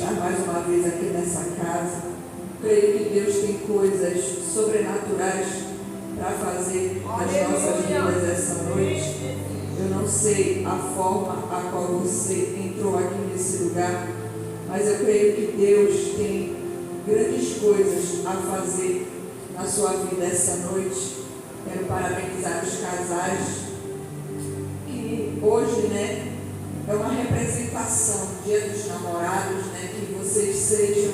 estar mais uma vez aqui nessa casa. Creio que Deus tem coisas sobrenaturais para fazer nas nossas vidas essa noite. Eu não sei a forma a qual você entrou aqui nesse lugar, mas eu creio que Deus tem grandes coisas a fazer na sua vida essa noite. Quero parabenizar os casais, que hoje, é uma representação do Dia dos Namorados, que vocês sejam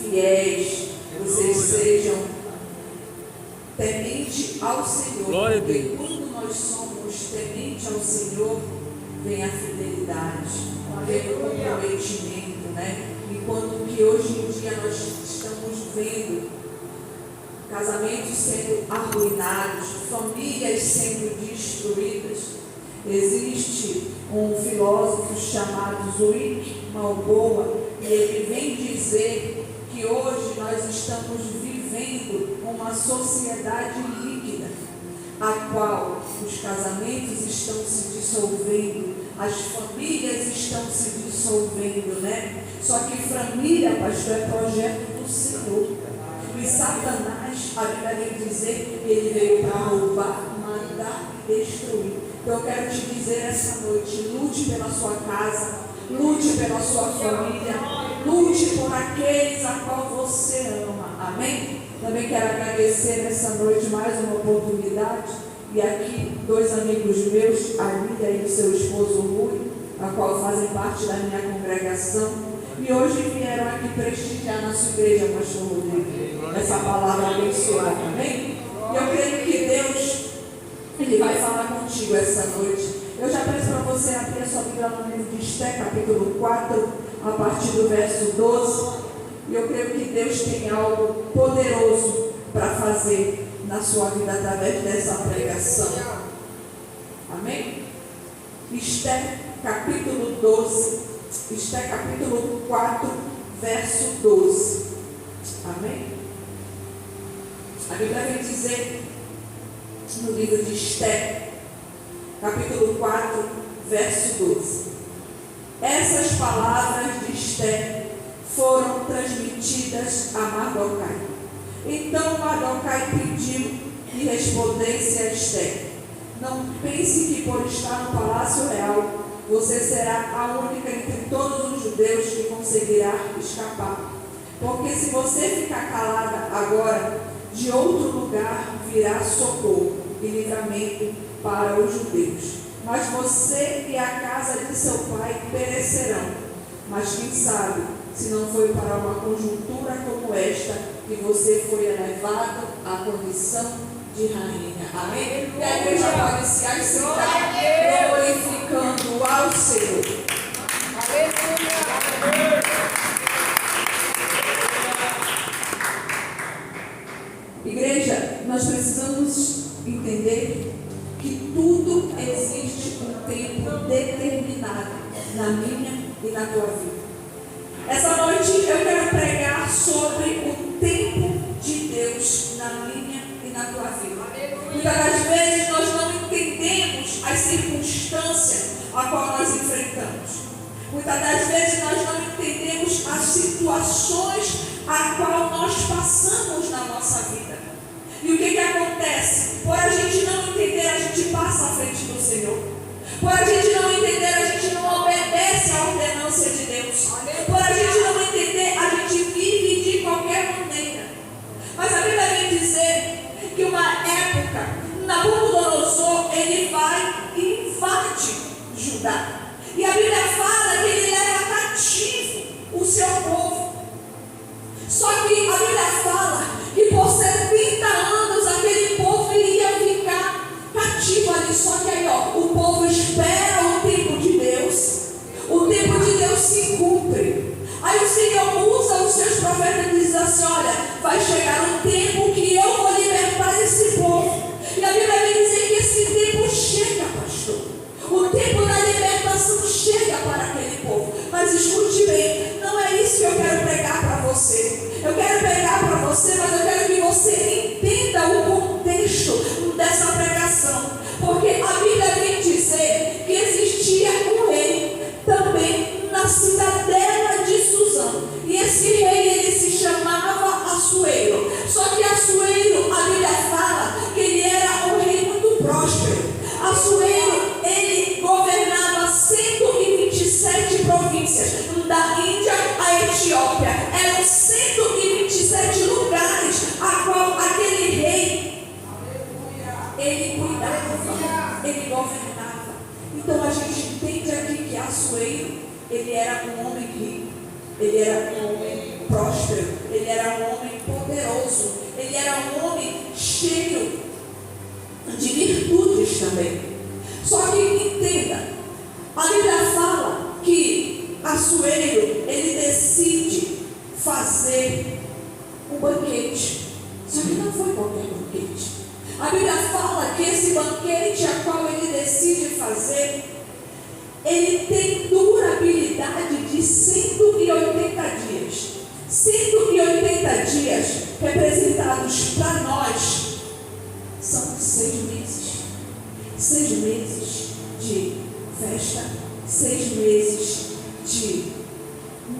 fiéis, vocês sejam tementes ao Senhor. Glória a porque Deus. quando nós somos tementes ao Senhor, vem a fidelidade, vem o comprometimento, E quando que hoje em dia nós estamos vendo casamentos sendo arruinados, famílias sendo destruídas. Existe um filósofo chamado Zwick Malboa, e ele vem dizer que hoje nós estamos vivendo uma sociedade líquida, a qual os casamentos estão se dissolvendo, as famílias estão se dissolvendo, Só que família, pastor, é projeto do Senhor. E Satanás, a Bíblia vem dizer que ele veio para roubar, matar e destruir. Então eu quero te dizer essa noite: lute pela sua casa, lute pela sua família, lute por aqueles a qual você ama. Amém? Também quero agradecer nessa noite mais uma oportunidade. E aqui 2 amigos meus, a Lídia e o seu esposo Rui, a qual fazem parte da minha congregação. E hoje vieram aqui prestigiar na sua igreja, pastor Rodrigo, essa palavra abençoada, amém? E eu creio que Deus, Ele vai falar contigo essa noite. Eu já peço para você abrir a sua Bíblia no livro de Esté, capítulo 4, a partir do verso 12. E eu creio que Deus tem algo poderoso para fazer na sua vida através dessa pregação. Amém? Esté, capítulo 12. Esté capítulo 4, verso 12. Amém? A Bíblia vem dizer no livro de Esté, capítulo 4, verso 12. Essas palavras de Esté foram transmitidas a Mardoquai. Então Mardoquai pediu que respondesse a Esté: não pense que por estar no palácio real você será a única entre todos os judeus que conseguirá escapar. Porque se você ficar calada agora, de outro lugar virá socorro e livramento para os judeus. Mas você e a casa de seu pai perecerão. Mas quem sabe se não foi para uma conjuntura como esta que você foi elevado à condição de rainha. Amém? E a igreja pode se assentar glorificando ao Senhor. Igreja, nós precisamos entender que tudo existe um tempo determinado na minha e na tua vida. Essa noite eu quero pregar sobre o tempo de Deus na minha e na tua vida. Muitas das vezes nós não entendemos as circunstâncias a qual nós enfrentamos. Muitas das vezes nós não entendemos as situações a qual nós passamos na nossa vida. E o que acontece? Por a gente não entender, a gente passa à frente do Senhor. Por a gente não entender, a gente não obedece à ordenância de Deus. Por a gente não entender, a gente vive de qualquer maneira. Mas a Bíblia vem dizer que uma época, Nabucodonosor, ele vai e invade Judá. E a Bíblia fala que ele leva cativo o seu povo. Só que a Bíblia fala que por 70 anos aquele povo iria ficar cativo ali. Só que aí, o povo espera o tempo de Deus. O tempo de Deus se cumpre. Aí o Senhor usa os seus profetas e diz assim: olha, vai chegar um tempo que eu vou libertar esse povo. E a Bíblia vem dizer que esse tempo chega, pastor. O tempo da libertação chega para aquele povo. Mas escute bem, não é isso que eu quero pregar para você. Eu quero pregar para você, mas eu quero que você entenda o contexto dessa pregação. Porque a Bíblia vem dizer que existia um rei também na cidadela de Suzã. províncias, da Índia à Etiópia. Eram 127 lugares a qual aquele rei, ele cuidava, ele governava. Então a gente entende aqui que Assuero, ele era um homem rico, ele era um homem próspero, ele era um homem poderoso, ele era um homem cheio de virtudes também. Só que entenda, a Bíblia fala que Assuero, ele decide fazer um banquete. Só que não foi qualquer banquete. A Bíblia fala que esse banquete a qual ele decide fazer, ele tem durabilidade de 180 dias. 180 dias representados para nós são 6 meses. 6 meses de festa, 6 meses de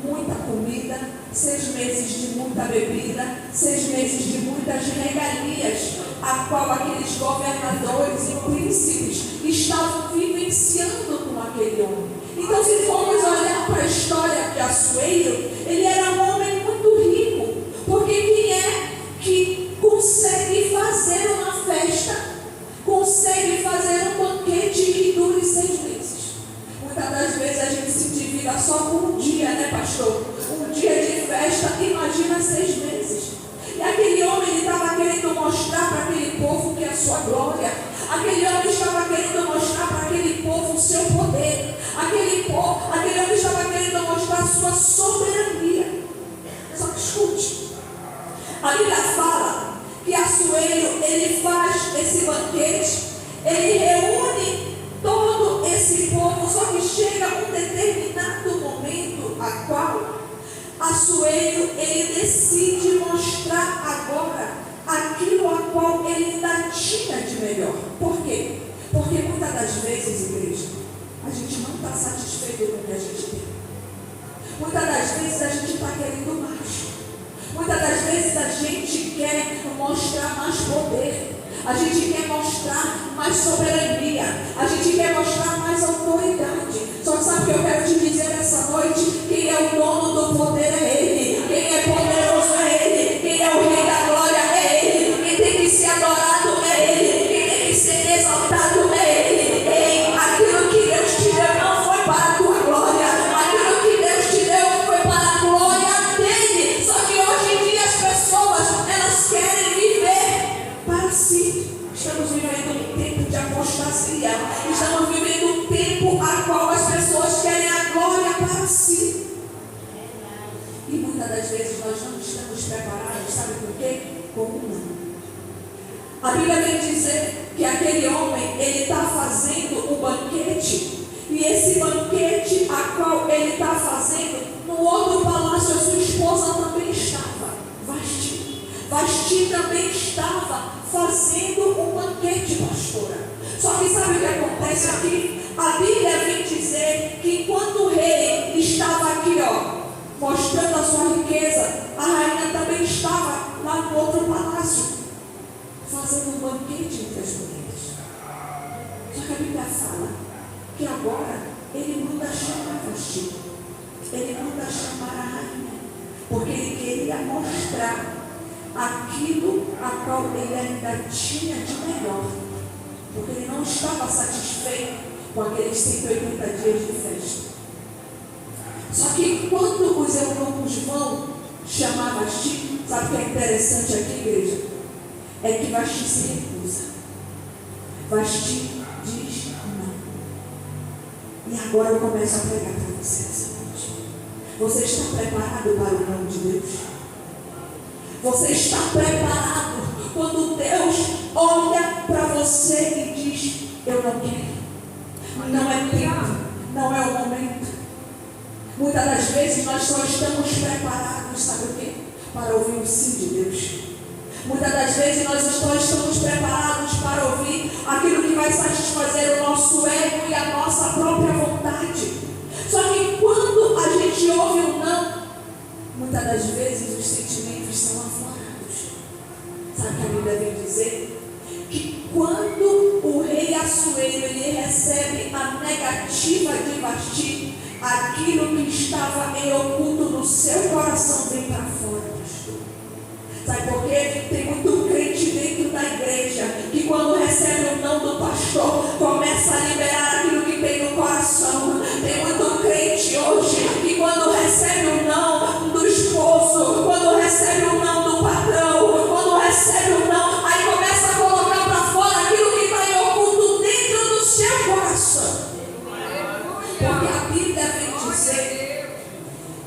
muita comida, 6 meses de muita bebida, 6 meses de muitas regalias, a qual aqueles governadores e príncipes estavam vivenciando com aquele homem. Então, se formos olhar para a história de Assuero, ele era um homem muito rico, porque quem é que consegue fazer uma festa, consegue fazer um banquete que dure 6 meses? Muitas das vezes a gente se endivida só por um dia, né, pastor? Um dia de festa, imagina 6 meses. E aquele homem, ele estava querendo mostrar para aquele povo que é a sua glória. Aquele homem estava querendo mostrar para aquele povo o seu poder. Aquele homem estava querendo mostrar a sua soberania. Só que escute, a Bíblia fala que Assuero, ele faz esse banquete, ele reúne todo esse povo, só que chega um determinado momento a qual Assuero, ele decide mostrar agora aquilo a qual ele ainda tinha de melhor. Por quê? Porque muitas das vezes, igreja, a gente não está satisfeito com o que a gente tem. Muitas das vezes a gente está querendo mais. Muitas das vezes a gente quer mostrar mais poder. A gente quer mostrar mais soberania. A gente quer mostrar mais autoridade. Só que sabe o que eu quero te dizer nessa noite? Quem é o dono do poder é Ele. Quem é poderoso é Ele. Quem é o Rei da glória é Ele. Quem tem que ser adorado é Ele. Quem tem que ser exaltado é Ele. Ei, aquilo que Deus te deu não foi para a tua glória. Aquilo que Deus te deu foi para a glória dele. Só que hoje em dia as pessoas, elas querem viver para si. Estamos vivendo um tempo de apostasia. Estamos vivendo um tempo a qual as pessoas querem a glória para si. E muitas das vezes nós não estamos preparados, sabe por quê? Como não? A Bíblia vem dizer que aquele homem, ele está fazendo um banquete. E esse banquete a qual ele está fazendo, no outro palácio a sua esposa também estava, Vasti. Vasti também estava fazendo um banquete, pastora. Só que sabe o que acontece aqui? A Bíblia vem dizer que enquanto o rei estava aqui, mostrando a sua riqueza, a rainha também estava lá no outro palácio, fazendo um banquete entre as mulheres. Só que a Bíblia fala que agora ele manda chamar Vasti. Ele manda chamar a rainha, porque ele queria mostrar aquilo a qual ele ainda tinha de melhor, porque ele não estava satisfeito com aqueles 180 dias de festa. Só que quando os eunucos vão chamar Vasti, sabe o que é interessante aqui, igreja? É que Vasti se recusa. Vasti diz não. E agora eu começo a pregar para você essa noite. Você está preparado para o nome de Deus? Você está preparado quando Deus olha para você e diz: eu não quero, não é tempo, não é o momento. Muitas das vezes nós só estamos preparados, sabe o quê? Para ouvir o sim de Deus. Muitas das vezes nós só estamos preparados para ouvir aquilo que vai satisfazer o nosso ego e a nossa própria vontade. Só que quando a gente ouve um não, muitas das vezes os sentimentos são aflorados. Sabe o que a Bíblia vem dizer? Que quando o rei Assuero ele recebe a negativa de Vasti, aquilo que estava em oculto no seu coração vem para fora, pastor. Sabe por quê? Tem muito crente dentro da igreja que quando recebe o não do pastor, começa a liberar aquilo que tem no coração. Tem muito crente hoje que quando recebe o não do esposo, quando recebe o não do patrão, quando recebe o não, aí começa a colocar para fora aquilo que está em oculto dentro do seu coração. Porque a Bíblia vem dizer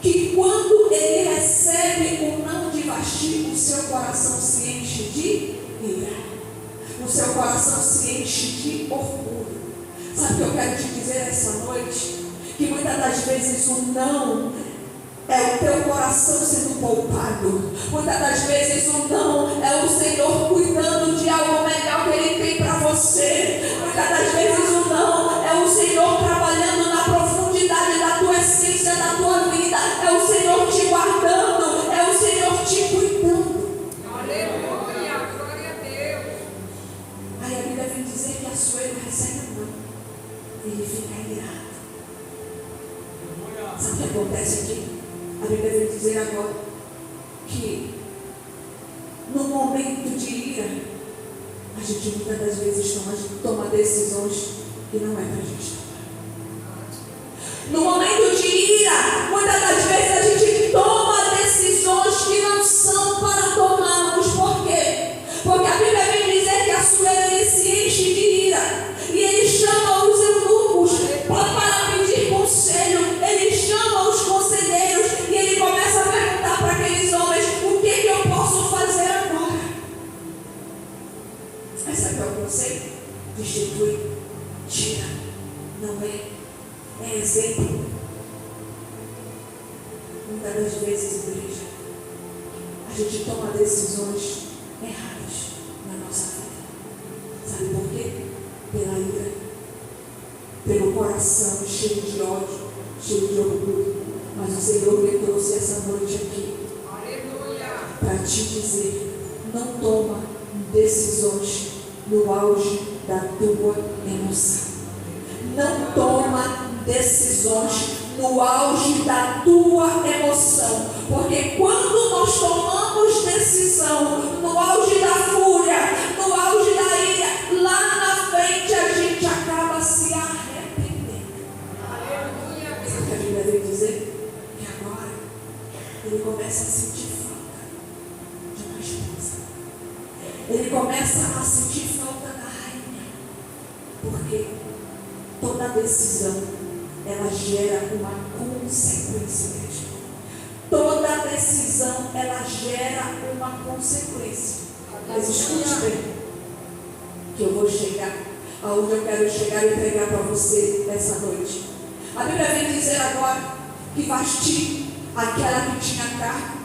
que quando ele recebe o não de Vasti, o seu coração se enche de ira, o seu coração se enche de orgulho. Sabe o que eu quero te dizer essa noite? Que muitas das vezes o não é o teu coração sendo poupado. Muitas das vezes o não é o Senhor cuidando de algo melhor que Ele tem para você. Muitas das vezes o não é o Senhor trabalhando na profundidade da tua essência, da tua vida. É o Senhor te guardando, é o Senhor te cuidando. Aleluia, glória a Deus. Aí a Bíblia vem dizer que Assuero recebe o não, ele fica irado. Sabe o que acontece aqui? A Bíblia vem dizer agora que no momento de ira, a gente muitas das vezes toma decisões que não é para a gente tomar. No momento de ira, muitas das vezes a gente toma decisões que não são para tomarmos. Por quê? Porque a Bíblia vem dizer que Assuero se enche de ira e ele chama os eunucos para pedir conselho. Ele chama os conselheiros e ele começa a perguntar para aqueles homens: o que eu posso fazer agora? Mas sabe qual é o conceito? Destitui, tira, não é exemplo. Muitas das vezes, igreja, a gente toma decisões erradas na nossa vida. Sabe por quê? Pela ira, pelo coração cheio de ódio, cheio de orgulho. Mas o Senhor me trouxe essa noite aqui para te dizer: não toma decisões no auge da tua emoção. Não toma decisões no auge da tua emoção. Porque quando nós tomamos decisão no auge da fúria, no auge da ira, lá na frente a gente acaba se arrependendo. Sabe o que a Bíblia vem dizer? Que agora ele começa a sentir falta de uma esposa. Ele começa a sentir falta da rainha. Porque toda decisão, ela gera uma consequência. Toda decisão, ela gera uma consequência. Mas escute bem, que eu vou chegar aonde eu quero chegar e entregar para você essa noite. A Bíblia vem dizer agora que Vasti, aquela que tinha cargo,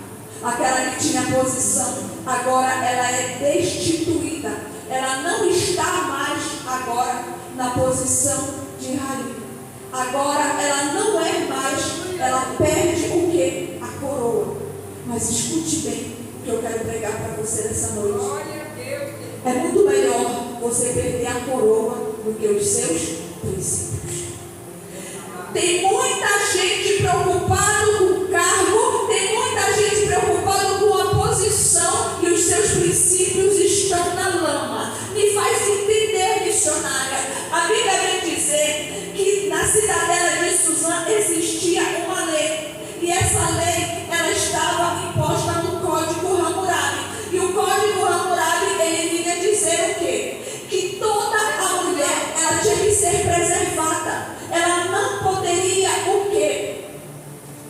aquela que tinha posição, agora ela é destituída. Ela não está mais agora na posição de rainha. Agora ela não é mais, ela perde o quê? A coroa. Mas escute bem o que eu quero pregar para você nessa noite. É muito melhor você perder a coroa do que os seus princípios. Tem muita gente preocupada com o cargo, tem muita gente preocupada com a posição e os seus princípios estão na lama. Me faz entender, missionária. A Bíblia vem dizer que na cidadela de Suzã existia uma lei. E essa lei, ela estava imposta no Código Hammurabi. E o Código Hammurabi, ele vinha dizer o quê? Que toda a mulher, ela tinha que ser preservada. Ela não poderia o quê?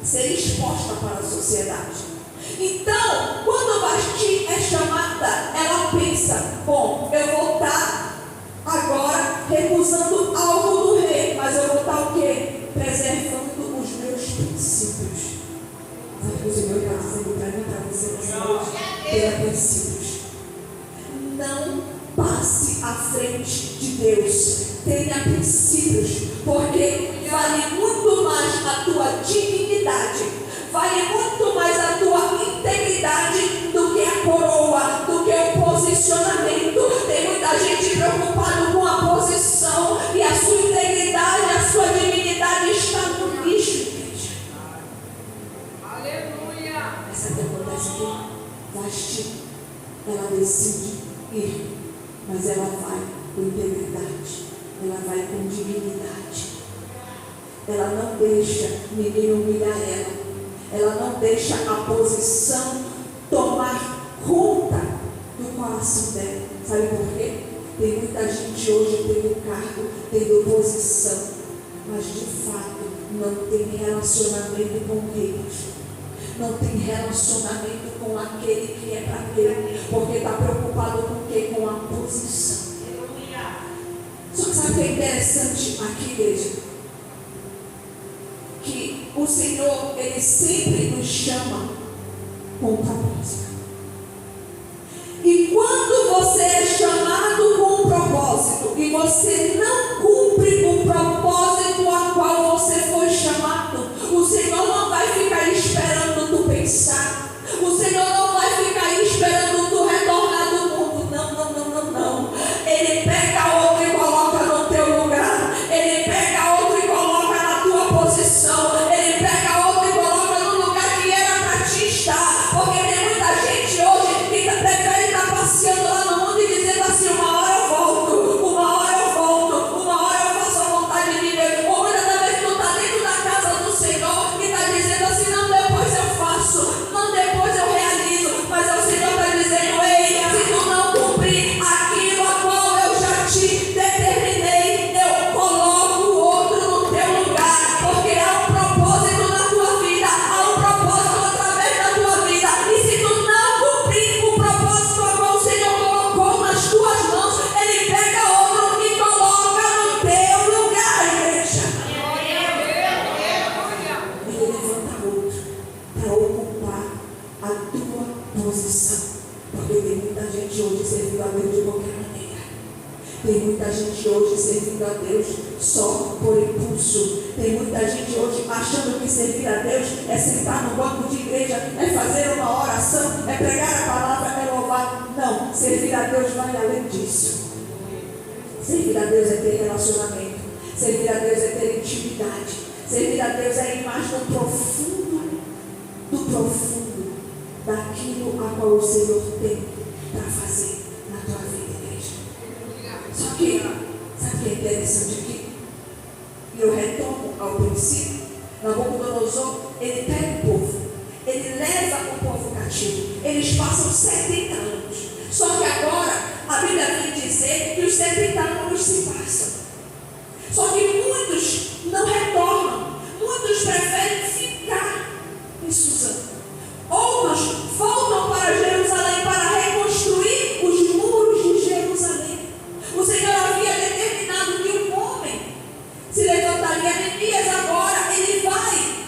Ser exposta para a sociedade. Então, quando Vasti é chamada, ela pensa: bom, eu vou estar agora recusando algo do rei, mas eu vou estar o quê? Preservando os meus princípios. Sabe o que o Senhor está dizendo para mim, para você nessa noite? Tenha princípios. Não passe à frente de Deus. Tenha princípios, porque vale muito mais a tua dignidade, vale muito mais a tua integridade do que a coroa, do que o posicionamento. Tem muita gente preocupada com a posição e a sua integridade, a sua dignidade está no lixo, gente. decide ir, mas ela vai com integridade, ela vai com dignidade. Ela não deixa ninguém humilhar ela não deixa a posição tomar conta do coração dela. Sabe por quê? Tem muita gente hoje tendo cargo, tendo posição, mas de fato não tem relacionamento com Deus. Não tem relacionamento com aquele que é para Deus, porque está preocupado com o quê? Com a posição. Só que sabe o que é interessante aqui, igreja? Que o Senhor, Ele sempre nos chama com propósito. E quando você é chamado com um propósito e você não cumpre o propósito a qual você foi chamado, o Senhor não vai ficar esperando tu pensar. O Senhor não vai ficar esperando tu retornar do mundo. Não. Ele pega outro e coloca no teu lugar. Ele pega outro e coloca na tua posição. Ele pega outro e coloca no lugar que era para ti estar. Porque tem muita gente hoje que prefere estar passeando lá no mundo e dizendo assim: uma hora eu volto, uma hora eu faço a vontade de Deus. Ou muitas das vezes tu está dentro da casa do Senhor e está dizendo assim: não, depois eu faço, não, depois eu realizo. Mas o Senhor está dizendo: ei, se tu não cumprir aquilo a qual eu já te determinei, eu coloco outro no teu lugar. Porque há um propósito na tua vida, há um propósito através da tua vida. E se tu não cumprir o propósito a qual o Senhor colocou nas tuas mãos, Ele pega outro e coloca no teu lugar, igreja. Ele levanta outro para ocupar a tua posição. Porque tem muita gente hoje servindo a Deus de qualquer maneira. Tem muita gente hoje servindo a Deus só por impulso. Tem muita gente hoje achando que servir a Deus é sentar no banco de igreja, é fazer uma oração, é pregar a palavra, é louvar. Não, servir a Deus vai além disso. Servir a Deus é ter relacionamento. Servir a Deus é ter intimidade. Servir a Deus é ir mais no profundo daquilo a qual o Senhor tem para fazer na tua vida, igreja. Só que, sabe o que é interessante aqui? E eu retorno ao princípio. Nabucodonosor, ele pega o povo, ele leva o povo cativo. Eles passam 70 anos. Só que agora, a Bíblia vem dizer que os 70 anos se passam. Só que muitos não retornam. Muitos preferem ficar em Suzã. Outros voltam para Jerusalém para reconstruir os muros de Jerusalém. O Senhor havia determinado que um homem se levantaria. Neemias agora, ele vai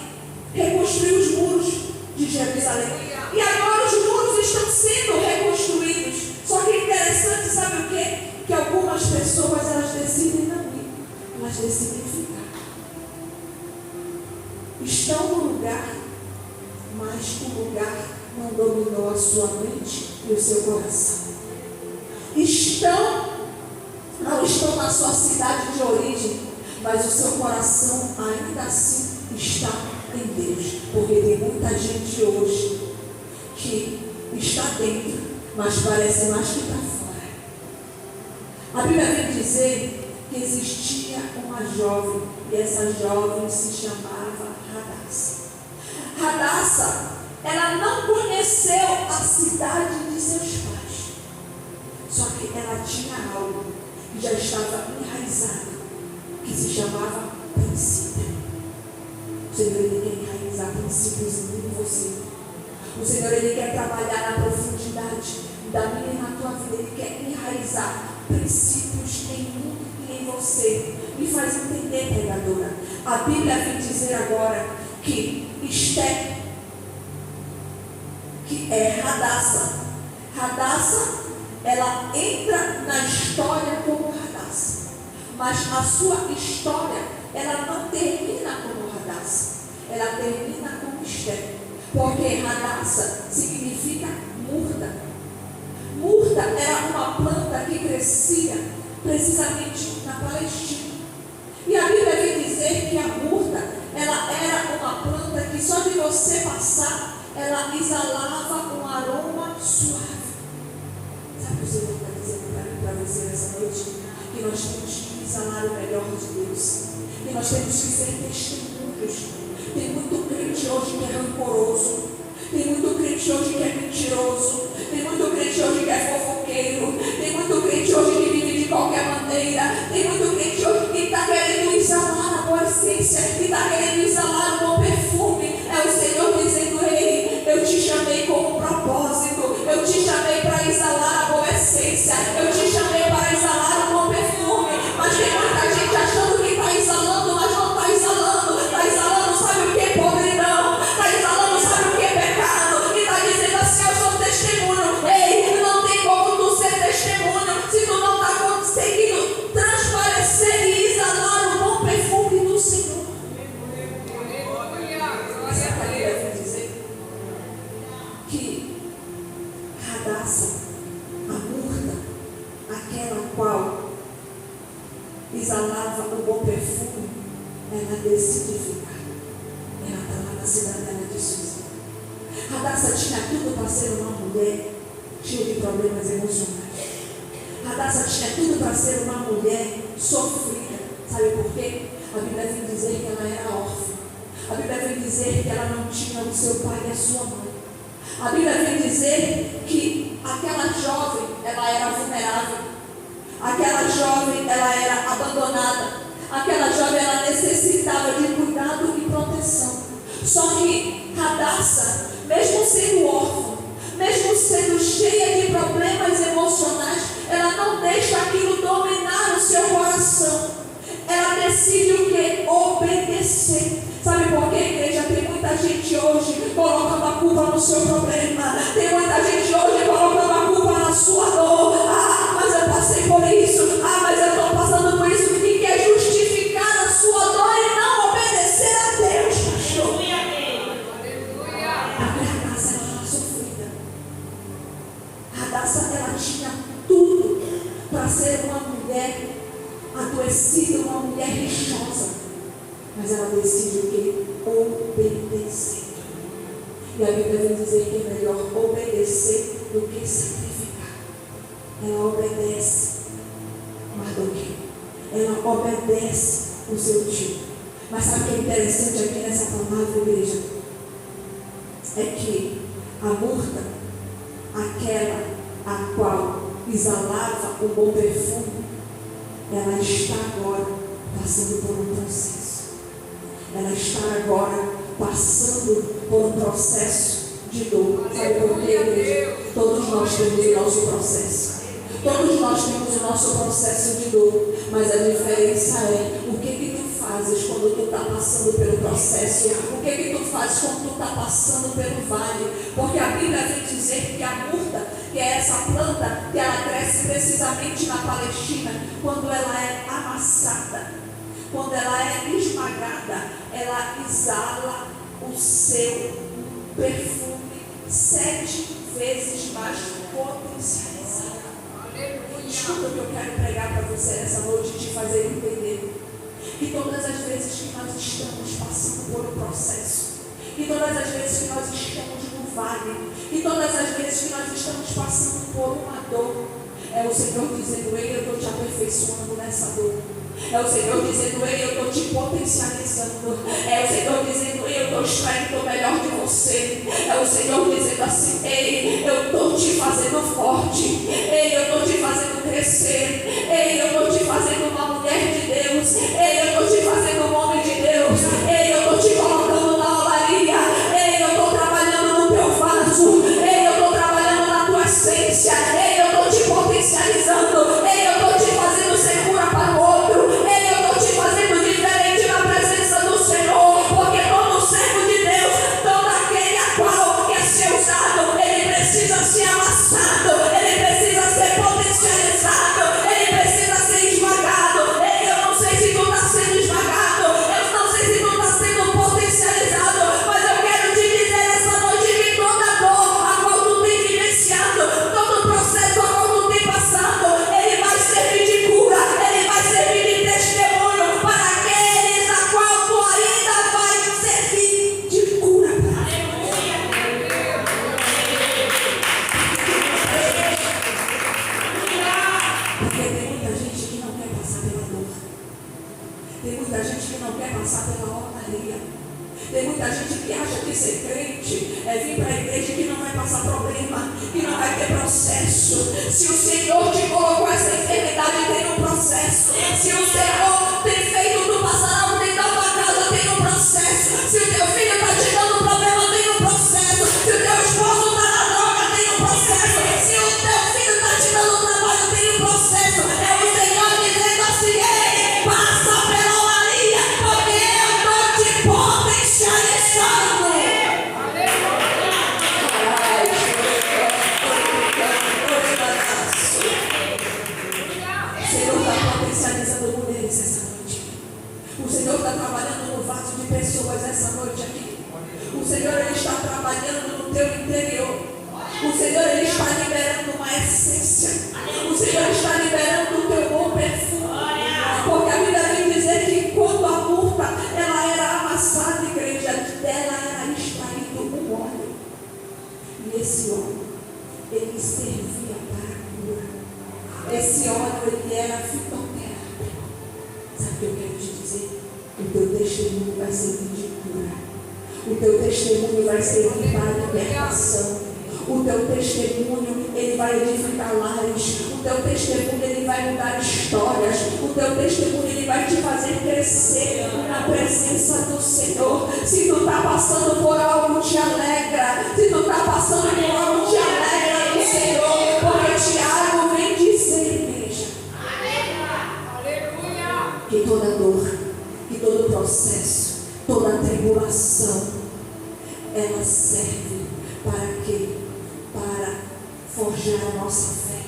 reconstruir os muros de Jerusalém. E agora os muros estão sendo reconstruídos. Só que é interessante, sabe o quê? Que algumas pessoas, elas decidem não ir. Elas decidem ficar. Estão no lugar, mas o lugar não dominou a sua mente e o seu coração. Não estão na sua cidade de origem, mas o seu coração ainda assim está em Deus. Porque tem muita gente hoje que está dentro, mas parece mais que está fora. A Bíblia vem dizer que existia uma jovem, e essa jovem se chamava Radassa. Radassa, ela não conheceu a cidade de seus pais. Só que ela tinha algo que já estava enraizado, que se chamava princípio. O Senhor, Ele quer enraizar princípios em mim e você. O Senhor, Ele quer trabalhar na profundidade da minha e na tua vida. Ele quer enraizar princípios em mim e em você. Me faz entender, pregadora. A Bíblia vem dizer agora que Esté, que é Radassa. Radassa, ela entra na história como Radassa. Mas a sua história, ela não termina como Radassa. Ela termina como Esté. Porque Radassa significa murta. Murta era uma planta que crescia precisamente na Palestina. E a Bíblia vem dizer que a murta, ela era uma planta que só de você passar, ela exalava um aroma suave. você nessa noite, que nós temos que exalar o melhor de Deus, que nós temos que ser testemunhos. Tem muito crente hoje que é rancoroso, tem muito crente hoje que é mentiroso, tem muito crente hoje que é fofoqueiro, tem muito crente hoje que vive de qualquer maneira, tem muito crente hoje que está querendo exalar a boa essência, que está querendo exalar o bom perfume. É o Senhor dizendo: ei, eu te chamei com um propósito, eu te chamei para exalar a boa essência, eu te chamei para exalar o bom perfume. Mas tem muita gente achando que está exalando, mas não está exalando. Está exalando, sabe o que é podridão? Está exalando, sabe o que é pecado? E está dizendo assim: eu sou testemunho. Ei, não tem como tu ser testemunho se tu não está conseguindo transparecer e exalar o bom perfume do Senhor. Essa Bíblia vai dizer que Radassa, a murta, aquela qual exalava o bom perfume, ela decide ficar. Ela está lá na cidadela de Susa. Radassa tinha tudo para ser uma mulher cheia de problemas emocionais. Radassa tinha tudo para ser uma mulher sofrida. Sabe por quê? A Bíblia vem dizer que ela era órfã. A Bíblia vem dizer que ela não tinha o seu pai e a sua mãe. A Bíblia vem dizer que aquela jovem, ela era vulnerável. Aquela jovem, ela era abandonada. Aquela jovem, ela necessitava de cuidado e proteção. Só que Radassa, mesmo sendo órfã, mesmo sendo cheia de problemas emocionais, ela não deixa aquilo dominar o seu coração. Ela decide o quê? Obedecer. Sabe por quê, igreja? Tem muita gente hoje colocando a culpa no seu problema. Tem muita gente hoje colocando a culpa na sua dor. Ah, mas eu passei por isso. Ah, mas eu estou passando por isso. E quer justificar a sua dor e não obedecer a Deus, pastor. Porque Radassa era uma sofrida. Radassa, ela tinha tudo para ser uma mulher adoecida, uma mulher rixosa. Mas ela decide o quê? Obedecer. E a Bíblia vem dizer que é melhor obedecer do que sacrificar. Ela obedece Mardoqueu. Ela obedece o seu tio. Mas sabe o que é interessante aqui nessa palavra, igreja? É que a murta, aquela a qual exalava o bom perfume, ela está agora passando por um processo. Ela está agora passando por um processo de dor. Sabe por quê, igreja? Todos nós temos o nosso processo. Todos nós temos o nosso processo de dor. Mas a diferença é o que tu fazes quando tu está passando pelo processo. O que tu fazes quando tu está passando pelo vale. Porque a Bíblia vem dizer que a murta, que é essa planta que ela cresce precisamente na Palestina, quando ela é amassada, quando ela é esmagada, ela exala o seu perfume 7 vezes mais potencializado. Escuta o que eu quero pregar para você nessa noite e te fazer entender. Que todas as vezes que nós estamos passando por um processo, que todas as vezes que nós estamos no vale, que todas as vezes que nós estamos passando por uma dor, é o Senhor dizendo: ei, eu estou te aperfeiçoando nessa dor. É o Senhor dizendo: ei, eu estou te potencializando. É o Senhor dizendo: ei, eu estou extraindo o melhor de você. É o Senhor dizendo assim: ei, eu estou te fazendo forte. Ei, eu estou te fazendo crescer. Ei, eu estou te fazendo uma mulher de Deus. Ei, eu estou te fazendo um homem de Deus. Ei, eu estou te colocando na olaria. Ei, eu estou trabalhando no teu vaso. Ei, eu estou trabalhando na tua essência. Ei, eu estou te potencializando. Ei, eu estou te fazendo ser cura para o outro. Ei, eu estou te fazendo diferente na presença do Senhor. Porque todo servo de Deus, todo aquele a qual quer ser usado, ele precisa ser amassado, ele precisa ser potencializado, ele Tem muita gente que acha que ser crente é vir para a igreja que não vai passar problema, que não vai ter processo. Se o Senhor te colocou essa enfermidade, tem um processo. Se o Senhor tem feito tu passar algo dentro da tua casa, tem um processo. Se o teu filho está te dando problema, tem um processo. Se o teu esposo está na droga, tem um processo. Se o teu filho está te dando trabalho, tem um processo. É o Senhor dizendo assim: ei, passa pela Maria, porque eu estou te potencializando. O Senhor está potencializando mulheres essa noite. O Senhor está trabalhando no vaso de pessoas essa noite aqui. O Senhor, Ele está trabalhando no teu interior. O Senhor, Ele está liberando uma essência. O Senhor está liberando o teu bom perfume. Porque a Bíblia vem dizer que quando a murta ela era amassada, igreja, dela era extraído um óleo. E esse óleo, ele servia para a cura. Esse óleo, ele era fitoterápico. Sabe o que eu quero te dizer? O teu testemunho vai servir de cura. O teu testemunho vai servir para libertação. O teu testemunho, ele vai edificar lares. O teu testemunho, ele vai mudar histórias. O teu testemunho, ele vai te fazer crescer na presença do Senhor. Se tu está passando por algo, te alegra. Se tu está passando por algo, te alegra no Senhor. Porque Tiago vem dizer, igreja, que toda dor, que todo processo, toda tribulação, ela serve para quê? Para forjar a nossa fé.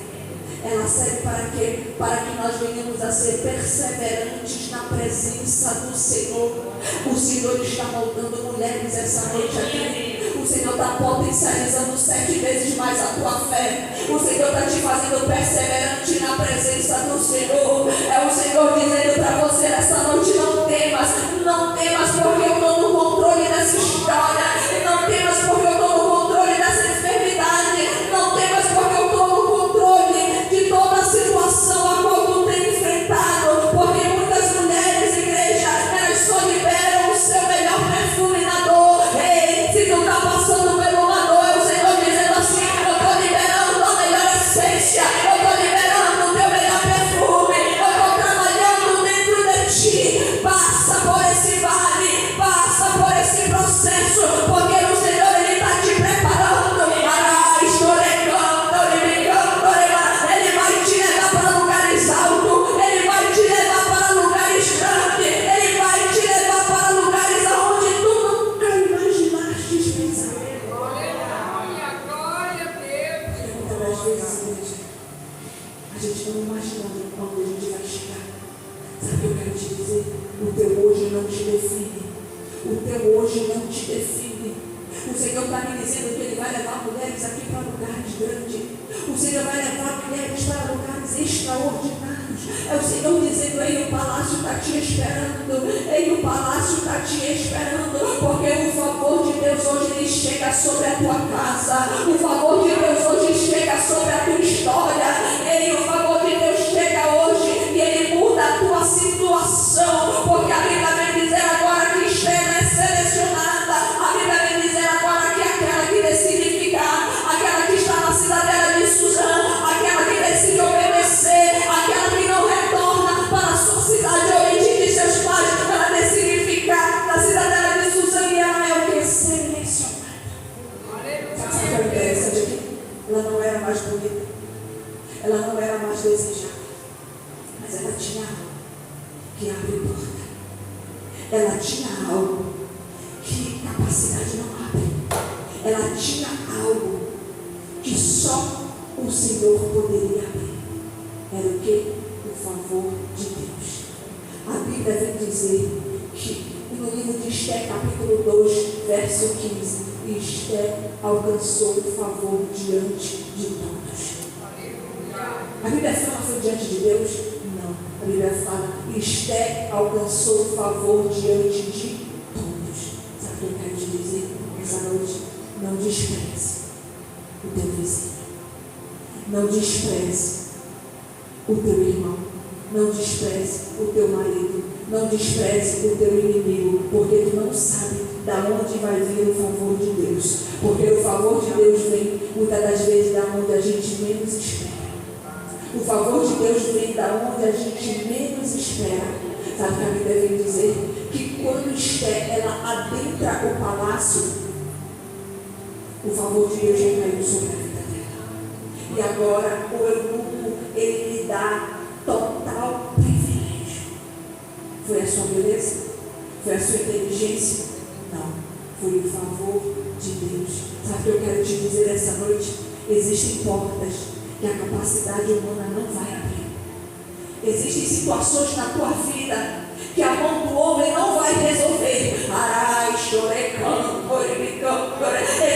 Ela serve para quê? Para que nós venhamos a ser perseverantes na presença do Senhor. O Senhor está moldando mulheres essa noite aqui. O Senhor está potencializando 7 vezes mais a tua fé. O Senhor está te fazendo perseverante na presença do Senhor. É o Senhor dizendo para você essa noite: não temas, não temas, porque eu estou no controle dessa história. Não temas, porque eu estou no controle dessa enfermidade. Não temas, porque eu estou no controle de toda a situação a qual tu tem enfrentado. Porque muitas mulheres, igreja, elas só liberam o seu melhor perfume na dor. Ei, se tu está passando por uma dor, é o Senhor dizendo assim: eu estou liberando a melhor essência, eu estou liberando o teu melhor perfume, eu estou trabalhando dentro de ti. Passa por esse vale, passa por esse processo, porque o Senhor, Ele está te preparando. Ele vai te levar para lugares altos, Ele vai te levar para lugares grandes, Ele vai te levar para lugares aonde tu nunca imaginaste pisar. Glória a Deus. Muitas das vezes, igreja, a gente não imagina onde a gente vai chegar. Sabe o que eu quero te dizer? O teu hoje não te define. O teu hoje não te define. O Senhor está me dizendo que Ele vai levar mulheres aqui para lugares grandes. O Senhor vai levar mulheres para lugares extraordinários. É o Senhor dizendo: ei, o palácio está te esperando. Ei, o palácio está te esperando. Porque o favor de Deus hoje ele chega sobre a tua casa. O favor de Deus hoje chega sobre a tua história. Ei, o favor de Deus chega hoje e Ele muda a tua situação. Porque a Bíblia vem dizer agora que Esther é selecionada. A Bíblia vem dizer agora que aquela que decide ficar, aquela que está na cidadela de Suzã, aquela que decide obedecer, aquela que não retorna para a sua cidade de origem de seus pais, ela decide ficar na cidadela de Suzã e ela é o que? Selecionada. Sabe o que é interessante aqui? Ela não era mais bonita, ela não era mais desejada, mas ela tinha algo que abre porta. Ela tinha algo que capacidade não abre. Ela tinha algo que só o Senhor poderia abrir. Era o que? O favor de Deus. A Bíblia vem dizer que no livro de Esther, capítulo 2, verso 15, Esther alcançou o favor diante de todos. A Bíblia fala foi diante de Deus? Não. A Bíblia fala Esther alcançou o favor diante de todos. Sabe o que eu quero te dizer essa noite? Não despreze o teu vizinho. Não despreze o teu irmão. Não despreze o teu marido. Não despreze o teu inimigo. Porque tu não sabe da onde vai vir o favor de Deus. Porque o favor de Deus vem muitas das vezes da onde a gente menos espera. O favor de Deus vem da onde a gente menos espera. Sabe o que a Bíblia vem dizer? Que quando Esther ela adentra o palácio, o favor de Deus já caiu sobre a vida dela. E agora o eunuco, ele lhe dá total privilégio. Foi a sua beleza? Foi a sua inteligência? Não. Foi o favor de Deus. Sabe o que eu quero te dizer essa noite? Existem portas que a capacidade humana não vai abrir. Existem situações na tua vida que a mão do homem não vai resolver.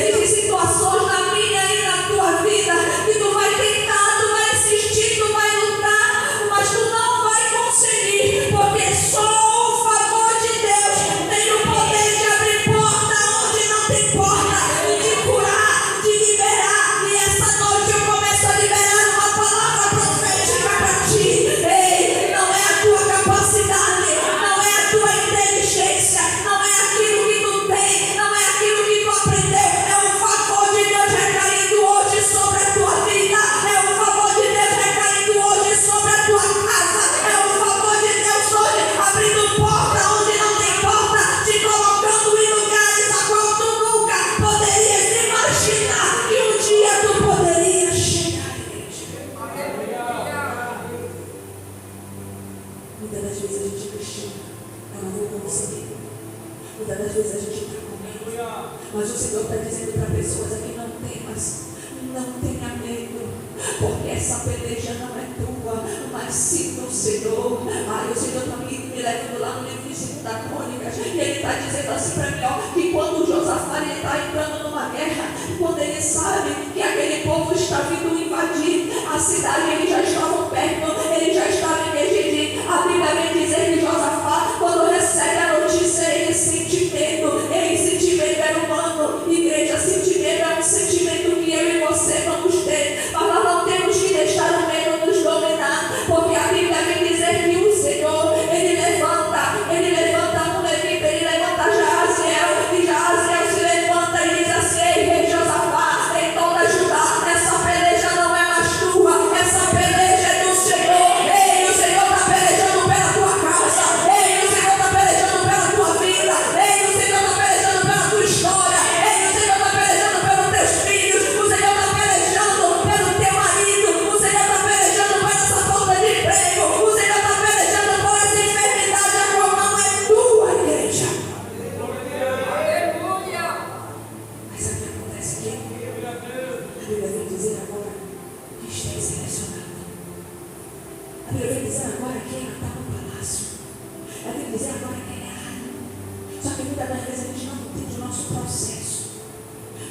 Existem situações na minha e na tua vida que tu vai tentar, tu vai insistir, tu vai lutar, mas tu não vai conseguir, porque só o favor de Deus tem o poder de abrir porta onde não tem porta, de curar, de liberar. E essa noite eu começo a liberar uma palavra profética para ti. Ei, não é a tua capacidade, não é a tua inteligência, não é aquilo que tu tem, não é aquilo que tu aprendeu, é o favor de Deus recaindo hoje sobre a tua vida, é o favor de Deus recaindo hoje sobre a tua casa, é o favor de Deus hoje abrindo porta onde não tem porta, te colocando em lugares a qual tu nunca poderias imaginar que um dia tu poderias chegar. Muitas das vezes a gente questiona, eu não vou conseguir. Muitas das vezes a gente está com medo. Mas o Senhor está dizendo para pessoas aqui: não temas, não tenha medo, porque essa peleja não é tua, mas sim do Senhor. O Senhor está me levando lá no livro de 2 Crônicas, e Ele está dizendo assim para mim, que quando Josafá está entrando numa guerra, quando ele sabe que aquele povo está vindo invadir a cidade, eles já estavam perto, ele já estava emergindo. A Bíblia vem dizer que Josafá, quando recebe a notícia, ele sente medo. Esse sentimento é humano, igreja. Sentimento é um sentimento que eu e você vamos ter, mas nós não temos que deixar o medo nos dominar, porque a Bíblia vem dizer que o Senhor, Ele levanta um levita, Ele levanta Jaziel, e Jaziel se levanta e diz assim: ei, rei Josafá, em toda Judá, essa peleja não é mais tua, essa peleja é do Senhor. Ei, o Senhor está pelejando pela tua causa, ei, o Senhor está pelejando pela tua vida, ei, o Senhor está pelejando pela tua história, ei, o Senhor está pelejando pelos teus filhos, o Senhor está pelejando pelo teu marido, o Senhor está pelejando por essa falta de emprego, o Senhor está pelejando por essa enfermidade a qual não é tua, igreja. Aleluia. Mas sabe o que acontece aqui? A Bíblia vem dizer agora que está selecionado. A Bíblia vem dizer agora que ela está no palácio. A Bíblia vem dizer agora que ela é a rainha. Só que muitas das vezes a gente não entende o nosso processo.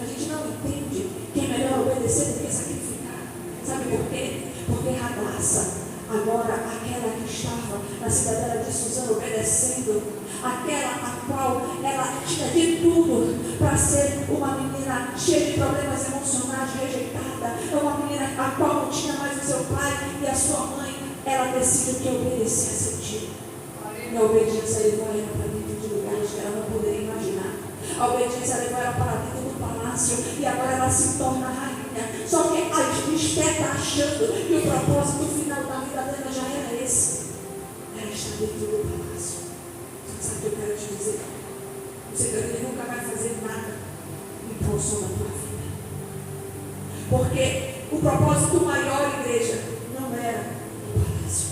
A gente não entende que é melhor obedecer do que sacrificar. Sabe por quê? Porque Radassa, agora aquela que estava na cidadela de Suzã obedecendo, aquela a qual ela tinha de tudo para ser uma menina cheia de problemas emocionais, rejeitada, uma menina a qual não tinha mais o seu pai e a sua mãe, ela decidiu que obedecia a seu tio. E a obediência levou ela para dentro de lugares que ela não poderia imaginar. A obediência levou ela para dentro do palácio e agora ela se torna rainha. Só que a Esther está achando que o propósito final da vida dela já era esse. Ela está dentro do palácio. Sabe o que eu quero te dizer? O Senhor ele nunca vai fazer nada em função da tua vida. Porque o propósito maior, igreja, não era o palácio.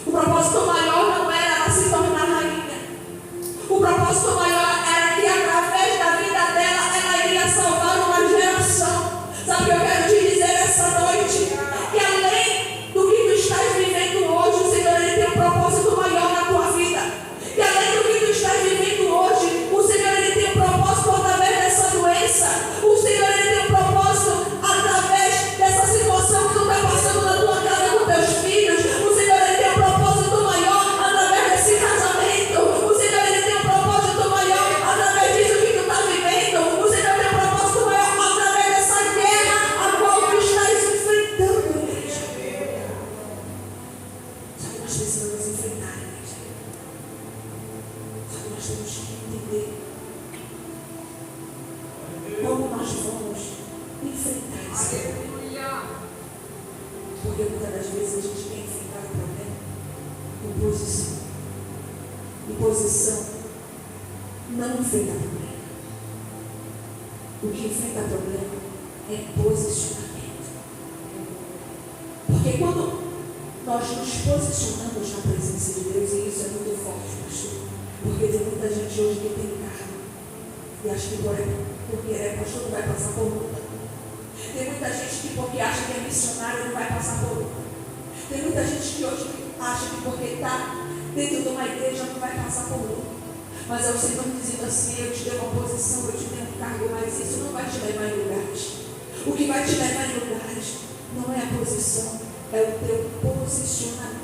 O propósito maior não era ela se tornar rainha. O propósito maior era que através da vida dela, ela iria salvar uma geração. Sabe o que eu quero te dizer essa noite? Que além do que tu estás vivendo hoje, o Senhor ele tem um propósito maior na tua vida. Que além do que tu estás vivendo hoje, o Senhor ele tem um propósito através dessa doença. O Senhor ele tem um propósito através dessa situação que tu está passando na oposição não enfrenta problema. O que enfrenta problema é posicionamento. Porque quando nós nos posicionamos na presença de Deus, e isso é muito forte, pastor, porque tem muita gente hoje que tem carro e acha que porque é pastor não vai passar por luta. Tem muita gente que porque acha que é missionário não vai passar por luta. Tem muita gente que hoje acha que porque está dentro de uma igreja não vai passar por luta. Mas é o Senhor dizendo assim: eu te dei uma posição, eu te dei um cargo, mas isso não vai te levar em lugares. O que vai te levar em lugares não é a posição, é o teu posicionamento.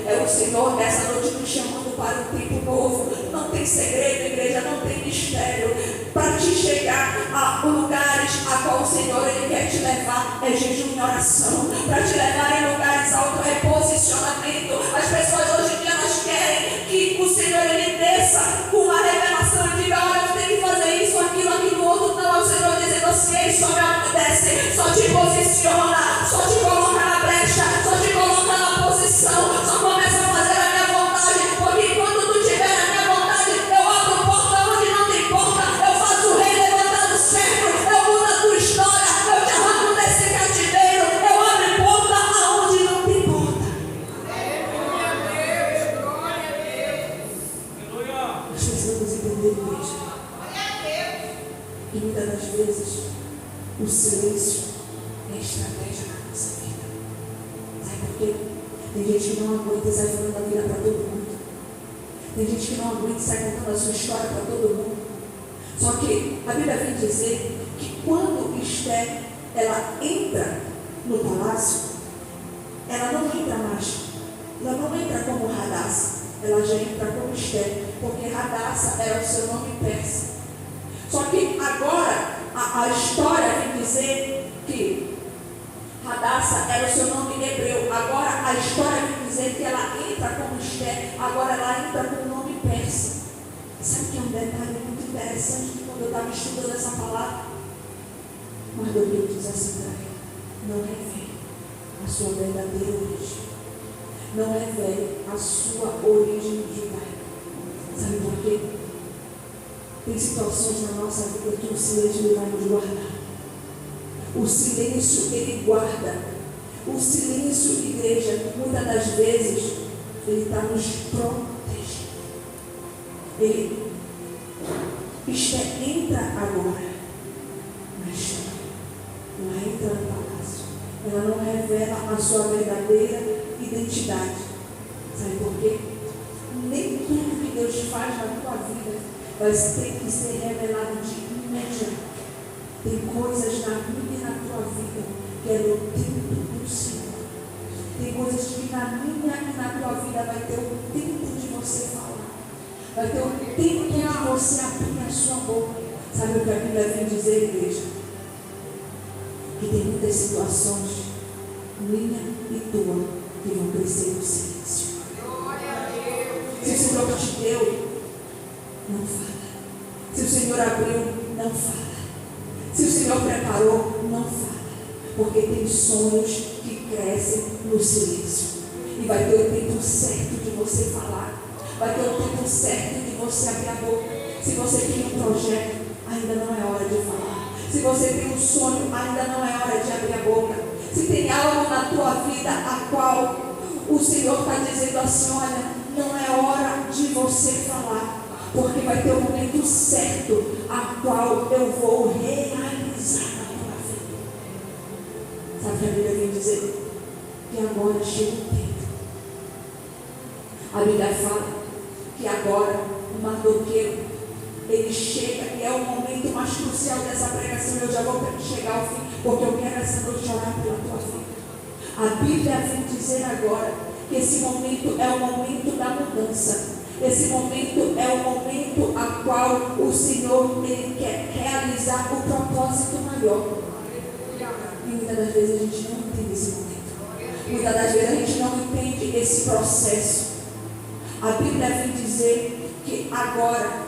É o Senhor nessa noite nos chamando para um tempo novo. Não tem segredo, igreja, não tem mistério. Para te chegar a lugares a qual o Senhor Ele quer te levar é jejum e oração. Para te levar em lugares altos é posicionamento. As pessoas hoje em dia elas querem que o Senhor Ele desça com uma revelação e diga: olha, tu tem que fazer isso, aquilo outro. Não, é o Senhor dizendo assim: Ele só me obedece, só te posiciona, só te coloca na brecha, só te coloca na posição, só começa a fazer a minha vontade, porque quando tu tiver a minha vontade, eu abro porta onde não tem porta, eu faço o rei levantar do centro, eu mudo a tua história, eu te arranco desse cativeiro, eu abro porta aonde não tem porta. Glória a Deus. Nós precisamos entender, igreja. E muitas das vezes o silêncio é estratégia na nossa vida. Sabe por quê? Tem gente que não aguenta e sai falando a vida para todo mundo. Tem gente que não aguenta e sai contando a sua história para todo mundo. Só que a Bíblia vem dizer que quando Esther ela entra no palácio, ela não entra mais. Ela não entra como Radassa, ela já entra como Esther, porque Radassa era o seu nome persa. Só que agora a história vem dizer que Radassa era o seu nome hebreu. Agora a história vem dizer que ela entra como Esther, agora ela entra com o nome persa. Sabe que é um detalhe muito interessante que quando eu estava estudando essa palavra, Mardoqueu diz assim para ela: não revele a sua verdadeira origem. Não revele a sua origem judaica. Sabe por quê? Tem situações na nossa vida que o silêncio ele vai nos guardar. O silêncio ele guarda. O silêncio, igreja, muitas das vezes, ele está nos protegendo. Ele entra agora na história. Ela entra no palácio. Ela não revela a sua verdadeira identidade. Sabe por quê? Nem tudo que Deus faz na tua vida vai ter que ser revelado de imediato. Tem coisas na minha e na tua vida que é no tempo do Senhor. Tem coisas que na minha e na tua vida vai ter o tempo de você falar. Vai ter o tempo de você abrir a sua boca. Sabe o que a Bíblia vem dizer, igreja? Que tem muitas situações, minha e tua, que vão crescer no silêncio. Se o Senhor te deu, não fala. Se o Senhor abriu, não fala. Se o Senhor preparou, não fala. Porque tem sonhos que crescem no silêncio. E vai ter o tempo certo de você falar. Vai ter o tempo certo de você abrir a boca. Se você tem um projeto, ainda não é hora de falar. Se você tem um sonho, ainda não é hora de abrir a boca. Se tem algo na tua vida a qual o Senhor está dizendo assim: olha, não é hora de você falar. Porque vai ter o momento certo a qual eu vou realizar na tua vida. Sabe o que a Bíblia vem dizer? Que agora chega o tempo. A Bíblia fala que agora o Mardoqueu, ele chega e é o momento mais crucial dessa pregação. Eu já vou chegar ao fim, porque eu quero essa noite orar pela tua vida. A Bíblia vem dizer agora que esse momento é o momento da mudança. Esse momento é o momento a qual o Senhor ele quer realizar o propósito maior. E muitas das vezes a gente não entende esse momento. Muitas das vezes a gente não entende esse processo. A Bíblia vem dizer que agora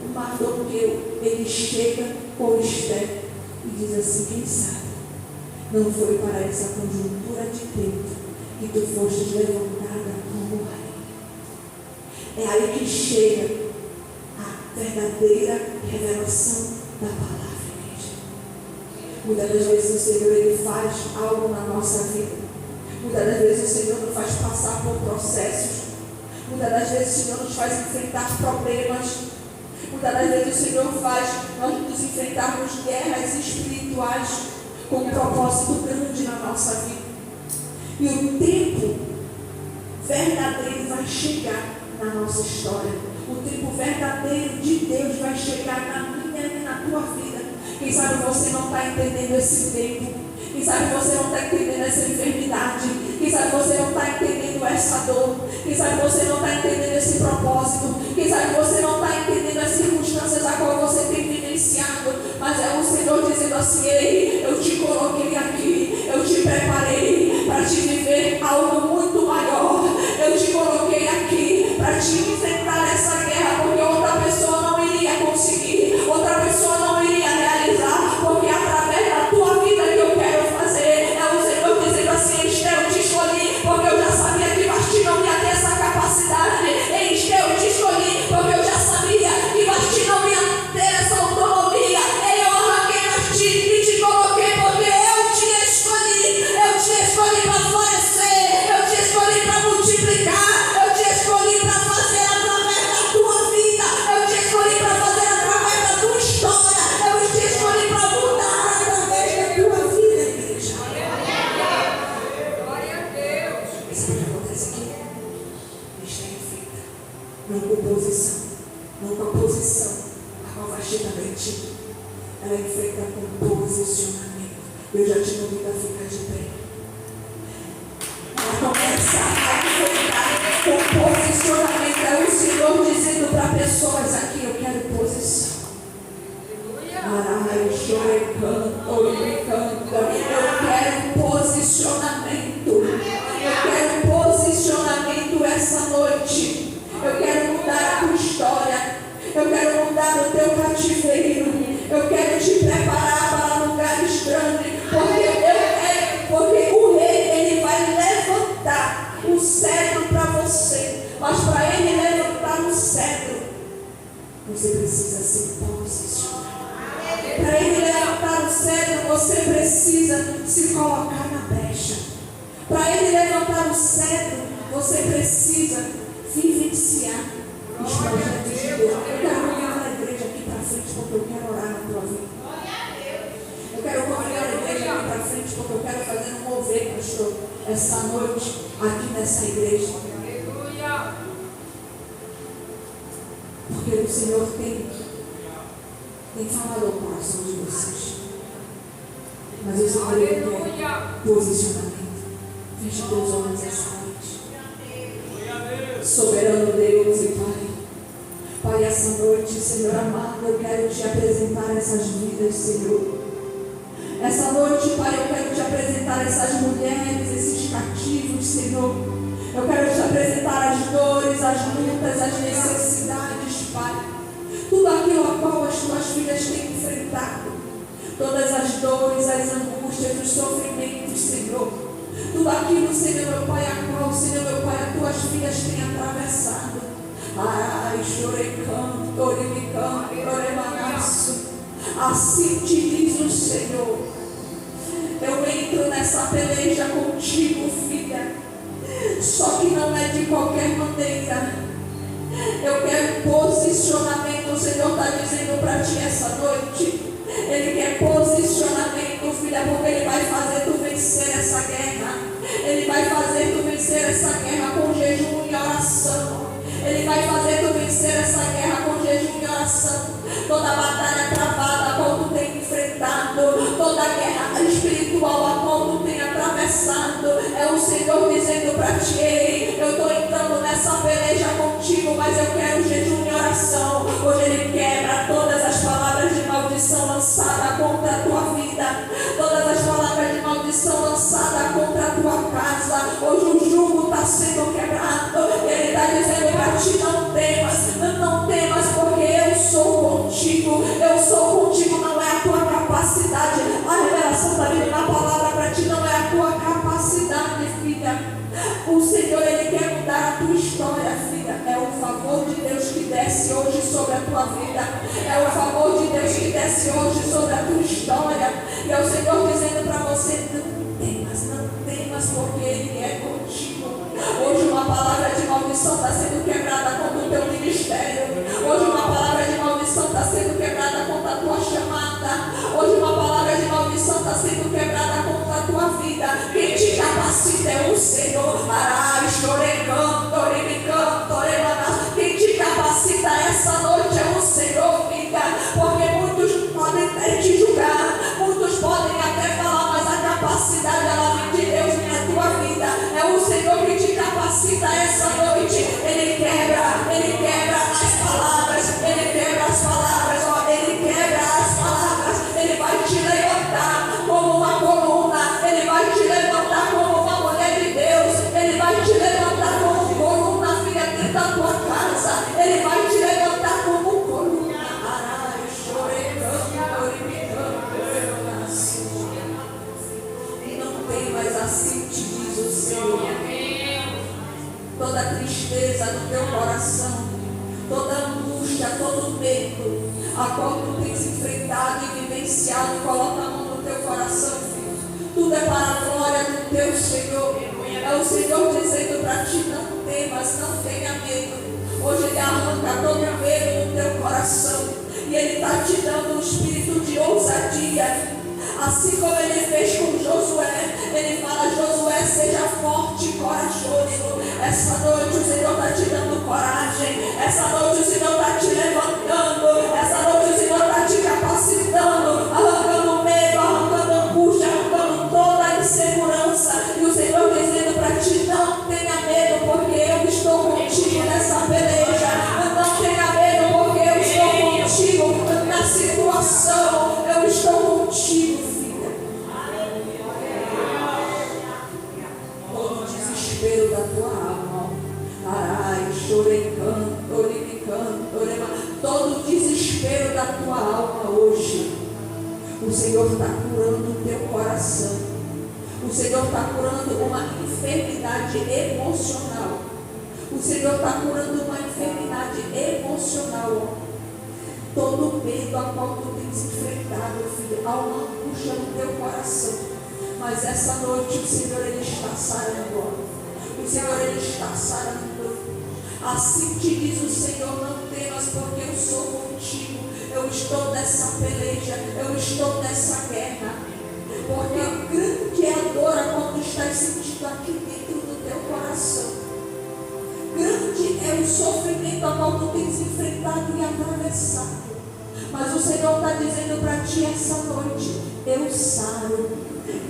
o Mardoqueu ele chega com Esther e diz assim: quem sabe não foi para essa conjuntura de tempo que tu fostes levantada como rainha. É aí que chega verdadeira revelação da palavra, igreja. Muitas das vezes o Senhor, Ele faz algo na nossa vida. Muitas das vezes o Senhor nos faz passar por processos. Muitas das vezes o Senhor nos faz enfrentar problemas. Muitas das vezes o Senhor faz nós nos enfrentarmos guerras espirituais com um propósito grande na nossa vida. E o tempo verdadeiro vai chegar na nossa história. O tempo verdadeiro de Deus vai chegar na minha e na tua vida. Quem sabe você não está entendendo esse tempo. Quem sabe você não está entendendo essa enfermidade. Quem sabe você não está entendendo essa dor. Quem sabe você não está entendendo esse propósito. Quem sabe você não está entendendo as circunstâncias a qual você tem vivenciado. Mas é o Senhor dizendo assim: ei, eu te coloquei aqui. Eu te preparei para te viver algo muito maior. Eu te coloquei aqui para te enfrentar essa guerra. Porque outra pessoa não iria conseguir. Outra pessoa não iria realizar. Porque através da tua vida que eu quero fazer. É o Senhor dizendo assim: eu te escolhi porque eu já sabia que Basti não ia ter essa capacidade. Eu te escolhi porque eu já sabia que Basti não ia ter essa autonomia. Eu arranquei Basti e te coloquei porque eu te escolhi. Eu te escolhi para florescer. Eu te escolhi para multiplicar. Eu te escolhi para fazer através da tua vida. Eu te escolhi para fazer através da tua história. Eu te escolhi para mudar através da tua vida, igreja. Glória a Deus. Isso que acontece aqui. Está em feita. Não com posição. Não com a posição a qual vai chegar em ti. Ela enfrenta com posicionamento. Eu já te convido a ficar de pé. Ela começa a enfrentar com posicionamento. É o Senhor dizendo para pessoas aqui: eu quero posição. Eu quero posicionamento. Eu quero posicionamento essa noite. Eu quero mudar a tua história. Eu quero mudar o teu cativeiro. Eu quero te preparar para lugares grandes. Porque o rei, ele vai levantar o cetro para você. Mas para ele levantar o cetro, você precisa se posicionar. Para ele levantar o cetro, você precisa se colocar na brecha. Para ele levantar o cetro, você precisa vivenciar os projetos de Deus. Eu quero convidar a igreja aqui para frente porque eu quero orar na tua vida. Eu quero convidar a igreja aqui para frente porque eu quero fazer um mover, pastor, essa noite aqui nessa igreja. Porque o Senhor tem falado ao coração de vocês. Mas o Senhor quer posicionamento. Feche teus olhos essa noite. Soberano Deus e Pai. Pai, essa noite, Senhor amado, eu quero te apresentar essas vidas, Senhor. Essa noite, Pai, eu quero te apresentar essas mulheres, esses cativos, Senhor. Eu quero te apresentar as dores, as lutas, as necessidades, Pai. Tudo aquilo a qual as tuas filhas têm enfrentado. Todas as dores, as angústias, os sofrimentos, Senhor. Tudo aquilo, Senhor, meu Pai, a qual, Senhor, meu Pai, as tuas filhas têm atravessado. Ai, chorecando, oribicando, oremanaço. Assim te diz o Senhor: eu entro nessa peleja contigo, filha. Só que não é de qualquer maneira. Eu quero posicionamento. O Senhor está dizendo para ti essa noite. Ele quer posicionamento, filha, porque Ele vai fazer tu vencer essa guerra. Ele vai fazer tu vencer essa guerra com jejum e oração. Ele vai fazer tu vencer essa guerra com jejum e oração. Toda a batalha travada a qual tu tem enfrentado, toda a guerra espiritual a qual tu tem atravessado, é o Senhor dizendo para ti: ei, eu estou entrando nessa peleja contigo, mas eu quero jejum e oração. Hoje Ele quebra todas as palavras de maldição lançadas contra a tua vida, todas as palavras de maldição lançadas contra a tua casa. Hoje o jugo está sendo quebrado. Ele está dizendo para ti: não temas, porque eu sou contigo. Eu sou contigo, não é a tua capacidade. A revelação está vindo na palavra para ti, não é a tua capacidade, filha. O Senhor, Ele quer mudar a tua história, filha. É o favor de Deus que desce hoje sobre sobre a tua vida. É o favor de Deus que desce hoje sobre a tua história. E é o Senhor dizendo para você: não temas, porque Ele é contigo. Hoje uma palavra de maldição está sendo quebrada contra o teu ministério. Hoje uma palavra de maldição está sendo quebrada contra a tua chamada. Hoje uma palavra de maldição está sendo quebrada contra a tua vida. Quem te capacita é o Senhor. Quem te capacita essa noite é o Senhor, filha. Porque muitos podem até te julgar, muitos podem até falar, mas a capacidade ela vem de Deus na tua vida. É o Senhor que te capacita essa noite. Ele quebra as palavras, Ele quebra as palavras, ó, Ele quebra as palavras. Ele vai te levantar como uma coluna, Ele vai te levantar como uma mulher de Deus, Ele vai te levantar como coluna, filha, dentro da tua casa. Ele vai te levantar como coluna. E não tem mais, assim te diz o Senhor. Toda tristeza no teu coração, toda angústia, todo medo, a qual tu tens enfrentado e vivenciado, coloca a mão no teu coração, filho. Tudo é para a glória do teu Senhor. É o Senhor dizendo para ti: não temas, não tenha medo. Hoje Ele arranca todo medo do teu coração e Ele está te dando um espírito de ousadia. Assim como Ele fez com Josué, Ele fala: Josué, seja forte e corajoso. Essa noite o Senhor está te dando coragem. Essa noite o Senhor está te levantando. Essa noite o Senhor está te capacitando, arrancando medo, arrancando angústia, arrancando toda a insegurança. E o Senhor dizendo para ti: não tenha medo, porque eu estou contigo nessa peleja. Não tenha medo, porque eu estou contigo na situação. Eu estou contigo, filha. Todo desespero da tua alma, todo desespero da tua alma hoje, o Senhor está curando o teu coração. O Senhor está curando uma enfermidade emocional. O Senhor está curando uma enfermidade emocional. Todo medo a qual tu tens enfrentado, filho, há uma angústia no teu coração. Mas essa noite o Senhor, Ele está sarando. O Senhor, Ele está sarando. Assim te diz o Senhor: não temas, porque eu sou contigo. Eu estou nessa peleja, eu estou nessa guerra. Porque grande é a dor a qual tu estás sentindo aqui dentro do teu coração. Grande é o sofrimento a qual tu tens enfrentado e atravessado. Mas o Senhor está dizendo para ti essa noite: eu saro,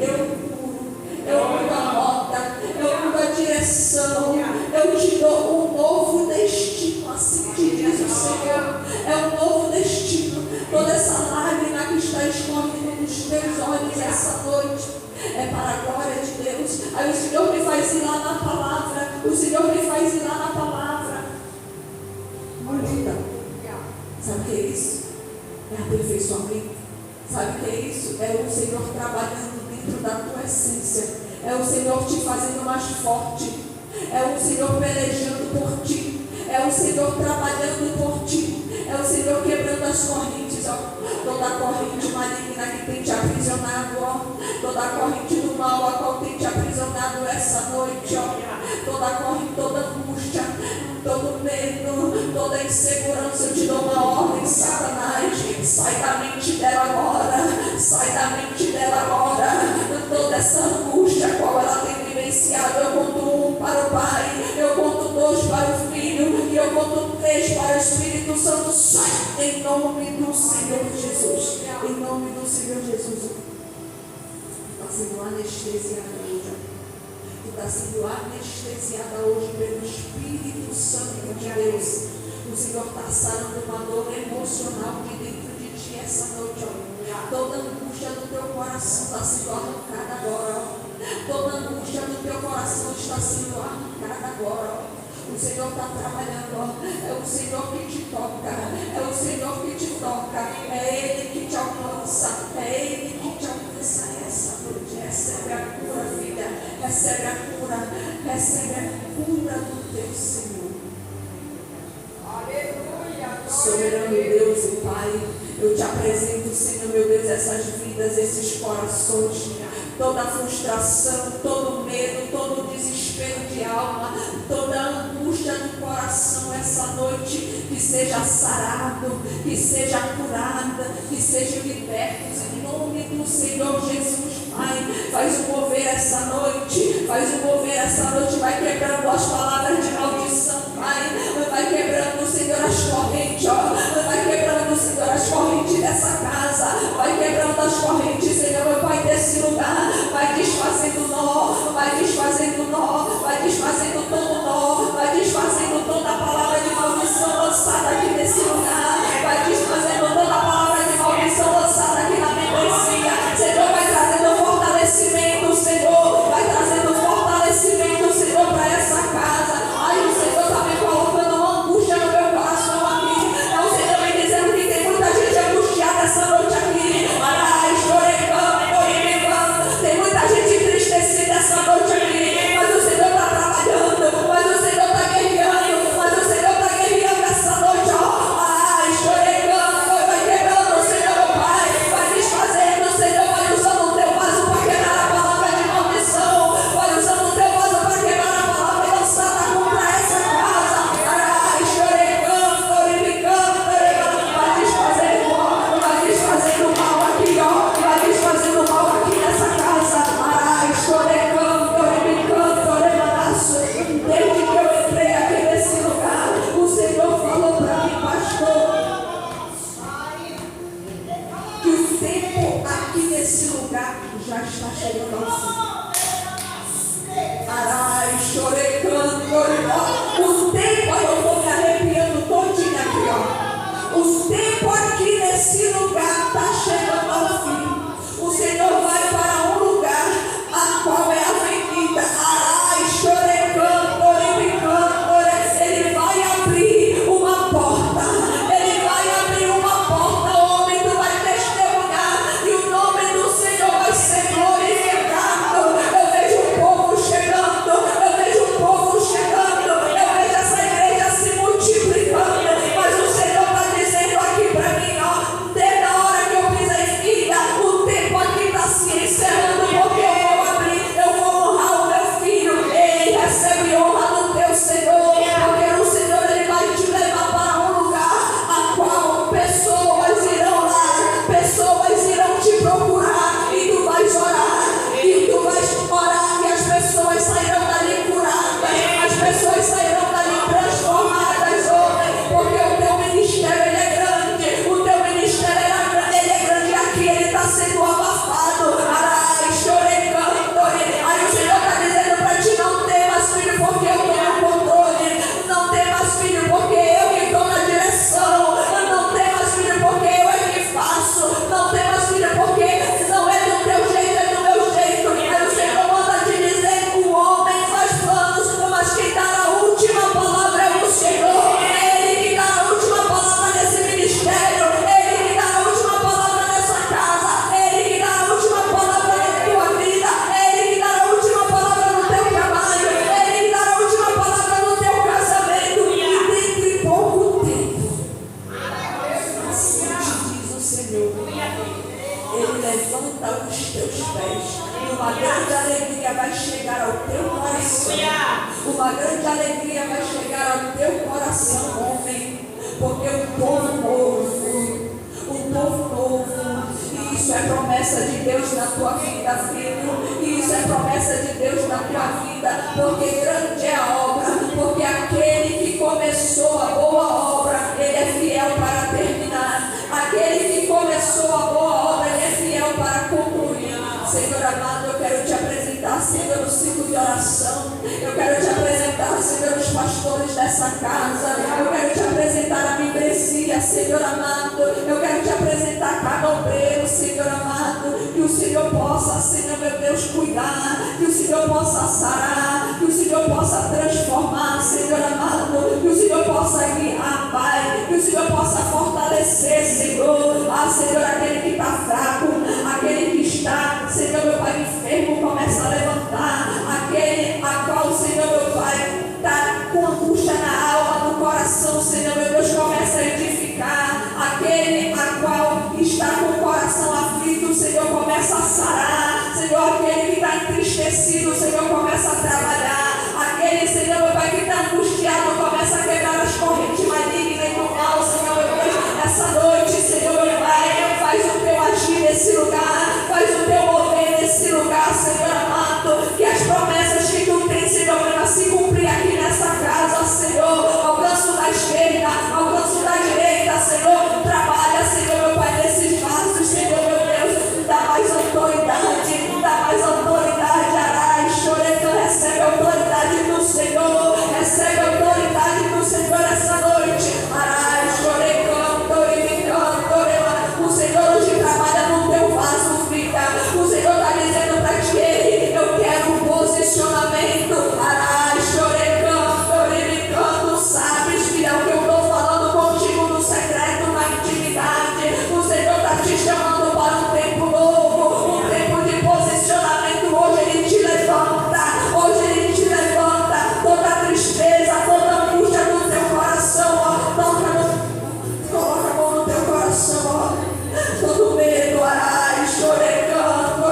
eu curo, eu mudo a rota, eu mudo a direção, eu te dou um novo destino. Assim te diz o Senhor: é um novo destino. Toda essa lágrima que está escorrendo nos teus olhos essa noite é para a glória de Deus. Aí o Senhor me faz ir lá na palavra. O Senhor me faz ir lá na palavra. Muda. Sabe o que é isso? É aperfeiçoamento. Sabe o que é isso? É o Senhor trabalhando dentro da tua essência. É o Senhor te fazendo mais forte. É o Senhor pelejando por ti. É o Senhor trabalhando por ti. É o Senhor quebrando as correntes, ó. Toda a corrente maligna que tem te aprisionado, ó. Toda a corrente do mal a qual tem te aprisionado essa noite, ó. Toda a corrente, toda angústia, todo medo, toda insegurança, eu te dou uma ordem, Satanás. Sai da mente dela agora. Sai da mente dela agora. Toda essa angústia a qual ela tem vivenciado, eu conto 1 para o Pai, eu conto 2 para o Filho e eu conto 3 para o Espírito Santo. Sai em nome do Senhor Jesus. Em nome do Senhor Jesus. Está sendo anestesiada hoje. Está sendo anestesiada hoje pelo Espírito Santo de Deus. O Senhor está sarando uma dor emocional de dentro de ti essa noite, ó. Toda angústia do teu coração está sendo arrancada agora, ó. Toda angústia do teu coração está sendo arrancada agora, ó. O Senhor está trabalhando, ó. É o Senhor que te toca. É o Senhor que te toca. É Ele que te alcança. É Ele que te alcança essa noite. Recebe a cura, filha. Recebe a cura. Recebe a cura do teu Senhor. Aleluia. Soberano Deus e Pai, eu te apresento, Senhor meu Deus, essas vidas, esses corações, toda a frustração, todo o medo, todo o desespero de alma, toda a angústia do coração essa noite, que seja sarado, que seja curada, que sejam libertos em nome do Senhor Jesus. Pai, faz um mover essa noite, vai quebrando as palavras de maldição, Pai, vai quebrando, Senhor, as correntes, vai quebrando, Senhor, as correntes dessa casa, vai quebrando as correntes, Senhor, meu Pai, desse lugar, vai desfazendo nó, vai desfazendo todo nó, vai desfazendo toda a palavra de maldição lançada aqui nesse lugar, vai desfazendo toda a palavra de maldição lançada aqui na membresia, Senhor, vai trazendo fortalecimento, Senhor, vai trazendo fortalecimento, Senhor, para essa casa. Ai, o Senhor está me colocando uma angústia no meu coração aqui. O Senhor me dizendo que tem muita gente angustiada essa noite aqui. Ai, chorando, tem muita gente entristecida essa noite aqui. Mas o Senhor está trabalhando, mas o Senhor está guerreando, mas o Senhor está guerreando essa noite, ó. Ai, chorando, vai quebrando, Senhor, meu Pai, vai desfazendo, Senhor, vai usando o teu vaso para quebrar a palavra de maldição, vai usando o teu vaso para quebrar a palavra lançada contra essa casa. Ai, chorando, vai desfazendo mal aqui, ó, vai desfazendo mal aqui nessa casa. Ai, chorando, desde que eu entrei aqui nesse lugar, o Senhor falou para mim, pastor, que o tempo aqui nesse lugar já está chegando ao fim. Arai, chorei, o tempo, eu estou me arrepiando todinha aqui, ó. O tempo aqui nesse lugar está chegando ao fim. O Senhor vai para um lugar a qual é a avenida. Arai, chorei, ele vai abrir uma porta. Ele vai abrir uma porta, homem, tu vai testemunhar e o nome do Senhor vai ser glorificado. Eu vejo o povo chegando, eu vejo essa igreja se multiplicando, mas o Senhor está dizendo aqui para mim, ó, desde a hora que eu pisei em vida, o tempo aqui está se encerrando, porque eu vou abrir, eu vou honrar o meu filho, ele recebe honra do teu Senhor, porque o Senhor ele vai te levar para um lugar a qual pessoas irão lá, pessoas irão te procurar e tu vais orar, e as pessoas sairão dali curadas, as pessoas sairão dali transformadas, homem, porque o teu ministério ele é grande, o teu ministério ele é grande e aqui ele está sendo abafado. Ai, chorei, aí o Senhor está dizendo para ti, não temas, filho, porque eu tenho o controle, não temas, filho, porque eu que estou na direção, não temas, filho, porque eu é que faço, não temas, filho, porque não é do teu jeito, é do meu jeito. Aí o Senhor manda te dizer, o homem faz planos, mas quem dá a última palavra é o Senhor, é Ele que dá a última palavra nesse ministério, é Ele que dá a última palavra nessa casa, é Ele que dá a última palavra na tua vida, é Ele que dá a última palavra no teu trabalho, é Ele que dá a última palavra no teu casamento, e dentro de pouco tempo, assim te diz o Senhor, Ele levanta os teus pés, e uma grande alegria vai chegar ao teu coração, uma grande alegria vai chegar ao teu coração, homem, porque um povo novo, e isso é promessa de Deus na tua vida, filho, e isso é promessa de Deus na tua vida, porque grande é a obra, porque aquele que começou a boa obra, ele é fiel para terminar, aquele que começou a boa obra, ele é fiel para concluir. Senhor amado, eu quero te apresentar, Senhor, o ciclo de oração, eu quero te apresentar, Senhor, os pastores dessa casa, eu quero te apresentar a membresia, Senhor amado, eu quero te apresentar cada obreiro, Senhor amado, que o Senhor possa, Senhor meu Deus, cuidar, que o Senhor possa sarar, que o Senhor possa transformar, Senhor amado, que o Senhor possa guiar, Pai, que o Senhor possa fortalecer, Senhor, Senhor, aquele que está fraco, aquele que está, Senhor meu Pai, enfermo, começa a levantar, aquele a qual, Senhor meu Pai, está com angústia na alma, no coração, Senhor meu Deus, começa a passará. Senhor, aquele que está entristecido, Senhor, começa a trabalhar. Aquele, Senhor, meu Pai, que está angustiado, começa a quebrar as correntes malignas e do mal, Senhor, meu Deus. Essa noite, Senhor, meu Pai, faz o teu agir nesse lugar, faz o teu mover nesse lugar, Senhor amado. Que as promessas que tu tens, Senhor, para se cumprir aqui nessa casa, Senhor. Alcance da esquerda, alcance da direita, Senhor. Trabalha, Senhor, meu Pai, nesses vasos, Senhor, meu Deus. Dá mais autoridade, dá mais autoridade, Arai, Choreto, recebe a autoridade do Senhor, recebe a autoridade do Senhor essa noite, Arai, Choreto, o Senhor hoje trabalha no teu vaso, filha, o Senhor está dizendo para ti, eu quero um posicionamento, Arai, Choreto, tu sabes, filha, o que eu estou falando contigo no secreto, na intimidade, o Senhor está te chamando para um tempo novo, um tempo de posicionamento. Hoje Ele te levanta, hoje Ele te levanta. Toda tristeza, toda angústia do teu coração, ó, coloca a mão no teu coração, ó. Todo medo, Arai, chorecando,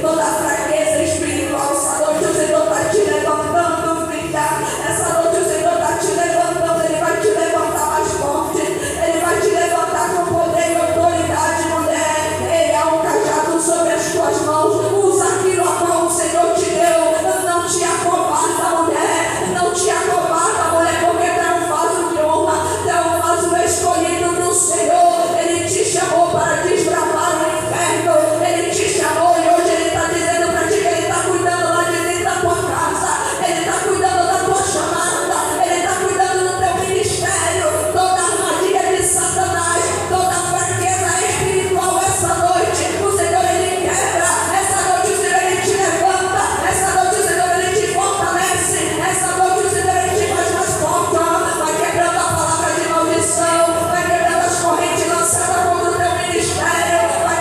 toda fraqueza espiritual, essa noite o Senhor está te levantando, filha. Essa noite o Senhor está te levantando, Ele vai te levantar mais forte, Ele vai te levantar com poder e autoridade, mulher. Ele é um cajado sobre as tuas mãos. Usa aquilo a qual o Senhor te deu. Não te acovarda, mulher. Não te acovarda, mulher, porque tu é um vaso de honra. Tu é um vaso escolhido do Senhor. Ele te chamou para desbravar o inferno. Ele te chamou e hoje Ele está dizendo para ti que Ele está cuidando lá de dentro da tua casa. Ele está cuidando da tua chamada. Ele está cuidando do teu ministério. Toda armadilha de Satanás, toda fraqueza espiritual essa noite, o Senhor Ele quebra. Essa noite o Senhor Ele te levanta. Essa noite o Senhor Ele te fortalece. Essa noite o Senhor Ele te faz mais forte. Vai quebrando a palavra de maldição, vai quebrando as correntes lançadas contra o teu ministério, vai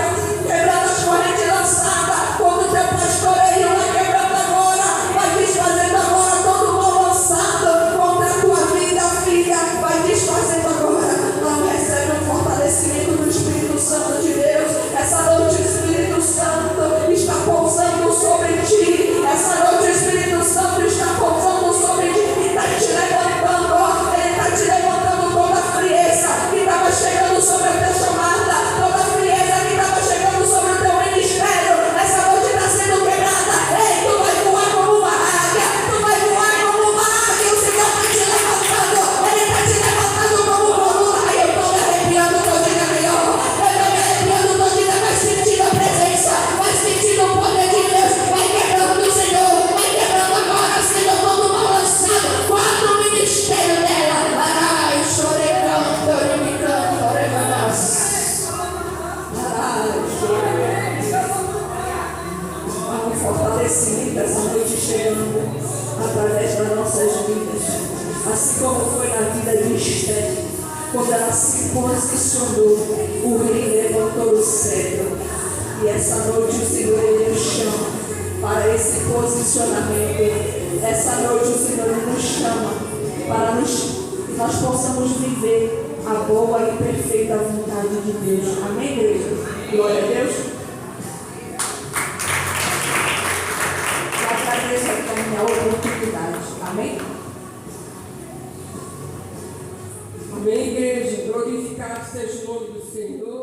quebrando as correntes lançadas contra o teu pastoreio, vai quebrando agora, vai desfazendo agora todo o mal lançado contra a tua vida, filha, vai desfazendo agora. Não recebe o fortalecimento do Espírito Santo de Deus. Essa noite o Espírito Santo está pousando sobre ti. Essa noite o Espírito Santo está pousando sobre ti e está te levantando. Ele está te levantando toda a frieza que estava chegando sobre a tua chamada, toda a frieza que estava chegando sobre o teu ministério. Essa noite está sendo quebrada. Ei, tu vai voar como uma águia, tu vai voar como uma águia. O Senhor está te levantando, Ele está te levantando como coluna. Eu estou me arrepiando todinha, melhor. Eu estou me arrepiando todinha, vai sentindo a presença, vai sentindo o poder de Deus, vai quebrando, Senhor, vai quebrando agora, Senhor, todo o mal lançado contra o ministério dela. Arai, chorecando, orimicando, oremanás. Arai, chorecando. Há um fortalecimento essa noite chegando através das nossas vidas, assim como foi na vida de Esther. Quando ela se posicionou, o rei levantou o cetro. E essa noite o Senhor Ele nos chama para esse posicionamento. Essa noite o Senhor Ele nos chama para que nós possamos viver a boa e perfeita vontade de Deus. Amém, igreja? Glória a Deus. Eu agradeço aqui a minha oportunidade. Amém? Amém, igreja. Glorificado seja o nome do Senhor.